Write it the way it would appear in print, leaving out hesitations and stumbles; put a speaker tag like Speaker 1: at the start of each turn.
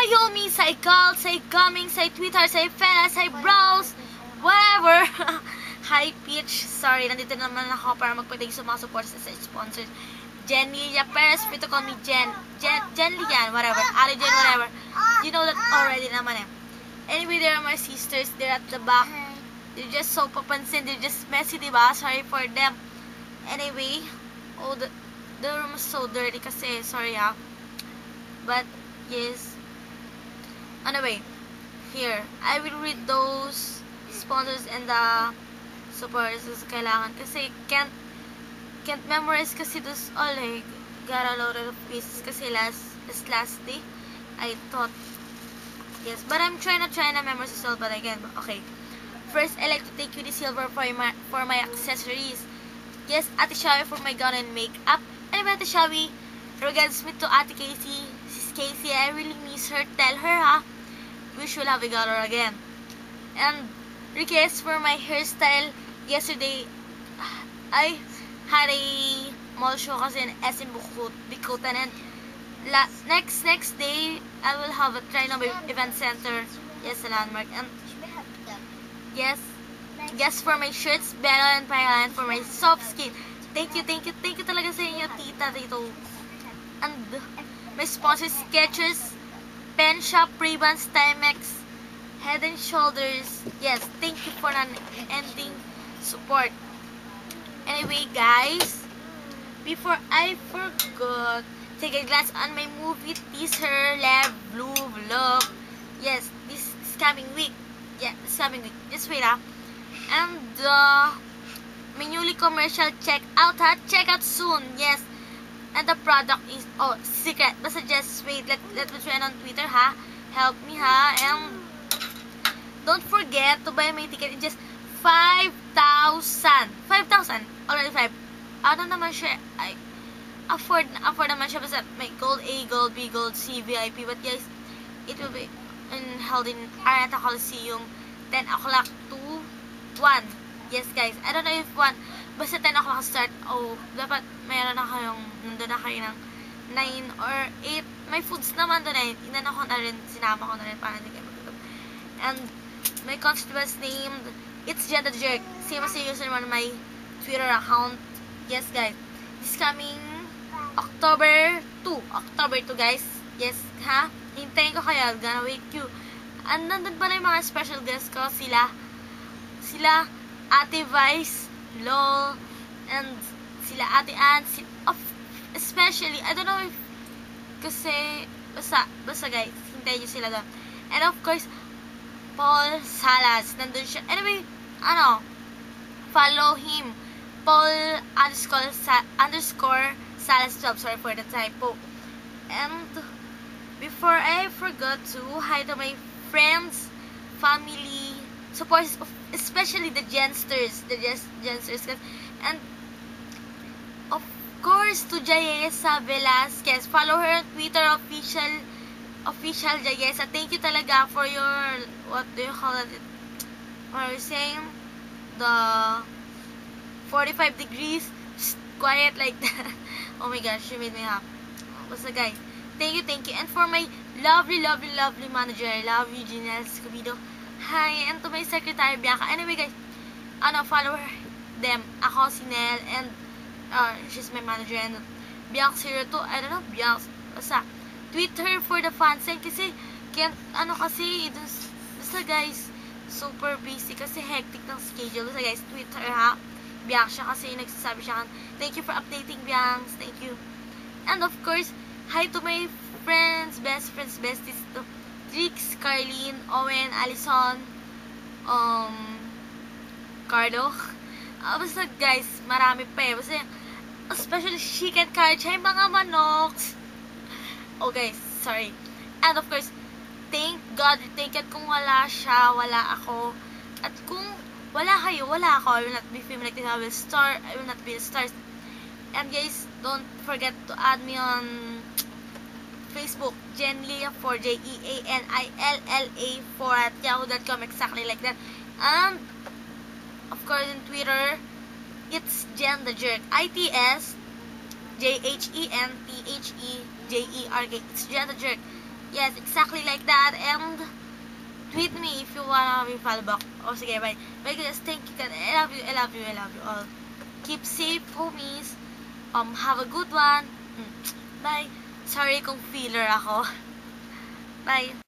Speaker 1: Yomi, say Cult, say Coming, say Twitter, say Fella, say Browse, whatever. Hi Peach, sorry, nandito naman ako para magpatay sa mga supporters sa sponsors. Jenilia Perez, free to call me Jen Lian, whatever, Ali Jen, whatever. You know that already naman eh. Anyway, there are my sisters, they're at the back. They're just so papansin, they're just messy, diba? Sorry for them. Anyway, oh, the room is so dirty kasi, sorry ha. But, yes. Anyway, here, I will read those sponsors and the supporters na kailangan kasi can't memorize kasi those all eh. Got a lot of pieces kasi last day I thought, yes, but I'm trying to memorize this all, but again, okay. First, I like to thank you the silver for my accessories. Yes, Ate Shawi for my gown and makeup. Anyway, Ate Shawi, regards me to Ate Casey. Sis Casey, I really miss her. Tell her, ha? Wish we'll have a got her again. And request for my hairstyle. Yesterday, I had a mall show kasi in SM Bikutan, and next day, I will have a try number event center. Yes, a landmark. And yes, for my shirts, Bella and Pailan, for my soft skin. Thank you talaga sa inyo, tita, dito. And my sponsors, Skechers, Pen Shop, Ray-Bans, Timex, Head and Shoulders. Yes, thank you for an ending support. Anyway, guys, before I forgot, take a glance on my movie teaser, Love, Blue, Vlog. Yes, this coming week. Yeah, this coming week. Just wait up. And my newly commercial, check out ha. Check out soon. Yes. And the product is secret. Basta just wait. Let me try on Twitter ha. Help me ha. And don't forget to buy my ticket. It's just 5,000. 5,000. Already 5. Ano naman siya? I afford naman siya. Basta may gold A, gold B, gold C, VIP. But guys, it will be held in Araneta Coliseum 10 o'clock to 1. Yes guys, I don't know if 1, basta 10 o'clock start. Oh, dapat mayroon na kayong, nandun na kayo ng 9 or 8. May foods naman doon eh. Inan ako na rin, sinama ko na rin para hindi kayo magtutog. And my constituents named, it's Jen the Jerk. Same as the user on my Twitter account. Yes guys, this coming October 2 guys. Yes ha, hintayin ko kayo, I'm gonna wait you. And nandun pala yung mga special guests ko, sila Ate Vice, LOL, and sila Ate Ann, especially, I don't know if, kasi, basta guys, hintayin nyo sila doon. And of course, Paul Salas, nandun siya. Anyway, follow him, Paul _ Salas 12, sorry for the typo. And before I forgot to, hi to my friends, family, supporters, especially the Gensters, and of course to Jayesa Velasquez. Follow her on Twitter, official Jayesa. Thank you talaga for your, what do you call it? What are you saying? The 45 degrees, just quiet like that. Oh my gosh, she made me happy. Basta guys, thank you. And for my lovely manager, I love you, Janelle Escobedo. Hi, and to my secretary, Bianca. Anyway, guys, follow them. Ako, si Nell, and she's my manager, and Bianca02, I don't know, Bianca, basta, tweet her for the fans, and kasi, basta guys, super busy, kasi hectic ng schedule, basta guys, tweet her ha, Bianca, kasi nagsasabi siya, thank you for updating, Bianca, thank you. And of course, hi to my friends, besties, to Trix, Carlene, Owen, Allison, Carlo. Basta guys, marami pa eh. Basta, especially chicken carriage, ay mga manoks. Oh guys, sorry. And of course, thank God, thank God kung wala siya, wala ako. At kung wala kayo, wala ako. I will not be filming like this. I will not be the stars. And guys, don't forget to add me on Facebook, Jenilla4, JEANILLA4 at yahoo.com, exactly like that. And of course in Twitter, it's Jen the Jerk, ITS JHENTHEJERK. It's Jen the Jerk. Yes, exactly like that. And tweet me if you wanna be follow back. O sige, bye. Bye guys, thank you guys. I love you, I love you, I love you all. Keep safe, homies. Have a good one. Bye. Sorry kung feeler ako. Bye.